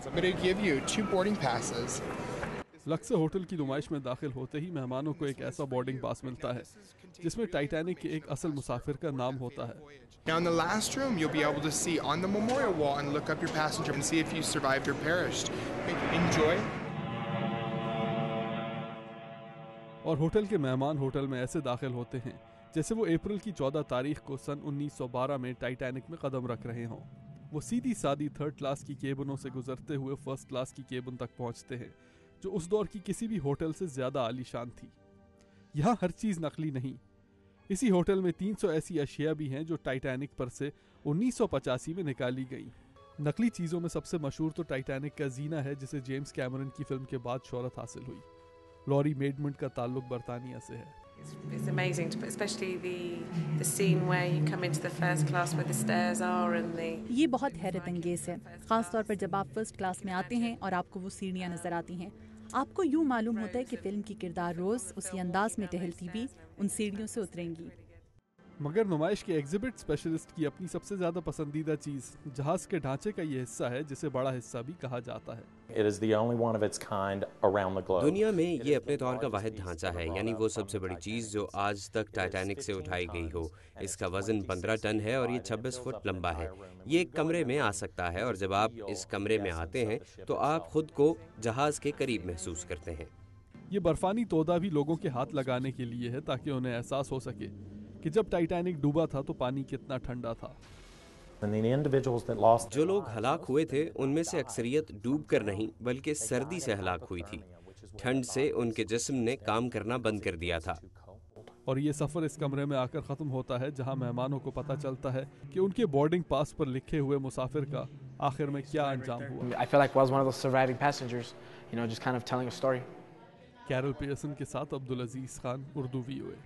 I'm going to give you 2 boarding passes. Lux hotel की नुमाइश में दाखिल होते ही मेहमानों को एक ऐसा बोर्डिंग पास मिलता है जिसमें टाइटैनिक के एक असल मुसाफिर का नाम होता है। Now in the last room, you'll be able to see on the memorial wall and look up your passenger and see if you survived or perished. Enjoy. और होटल के मेहमान होटल में ऐसे दाखिल होते हैं जैसे वो अप्रैल की 14 तारीख को सन 1912 में टाइटैनिक में कदम रख रहे हों। वो सीधी सादी थर्ड क्लास की केबिनों से गुजरते हुए फर्स्ट क्लास की केबिन तक पहुंचते हैं जो उस दौर की किसी भी होटल से ज्यादा आलीशान थी। यहाँ हर चीज नकली नहीं। इसी होटल में 300 ऐसी अशिया भी हैं जो टाइटैनिक पर से 1985 में निकाली गई। नकली चीजों में सबसे मशहूर तो टाइटैनिक का जीना है जिसे जेम्स कैमरन की फिल्म के बाद शोहरत हासिल हुई। लॉरी मेडमेंट का ताल्लुक बर्तानिया से है। It's amazing, especially the scene where you come into the first class where the stairs are and the. ये बहुत हैरत अंगेज है, खास तौर पर जब आप फर्स्ट क्लास में आते हैं और आपको वो सीढ़ियाँ नजर आती हैं। आपको यूं मालूम होता है कि फिल्म की किरदार रोज उसी अंदाज में टहलती हुई उन सीढ़ियों से उतरेंगी। मगर नुमाइश के एग्जिबिट स्पेशलिस्ट की अपनी सबसे ज्यादा पसंदीदा चीज जहाज के ढांचे का ये हिस्सा है जिसे बड़ा हिस्सा भी कहा जाता है। It is the only one of its kind around the globe. दुनिया में ये अपने तौर का वाहिद ढांचा है, यानी वो सबसे बड़ी चीज जो आज तक टाइटैनिक से उठाई गई हो। इसका वजन 15 टन है और ये 26 फुट लंबा है। ये एक कमरे में आ सकता है और जब आप इस कमरे में आते हैं तो आप खुद को जहाज के करीब महसूस करते हैं। ये बर्फानी तोदा भी लोगों के हाथ लगाने के लिए है ताकि उन्हें एहसास हो सके कि जब टाइटैनिक डूबा था तो पानी कितना ठंडा था। जो लोग हलाक हुए थे उनमें से अक्सरियत डूब कर नहीं बल्कि सर्दी से हलाक हुई थी। ठंड से उनके जिस्म ने काम करना बंद कर दिया था। और ये सफर इस कमरे में आकर खत्म होता है जहां मेहमानों को पता चलता है कि उनके बोर्डिंग पास पर लिखे हुए मुसाफिर का आखिर में क्या अंजाम हुआ। I feel like I was one of those surviving passengers, just kind of telling a story. Carol Pearson के साथ अब्दुल अजीज खान, उर्दू VOA।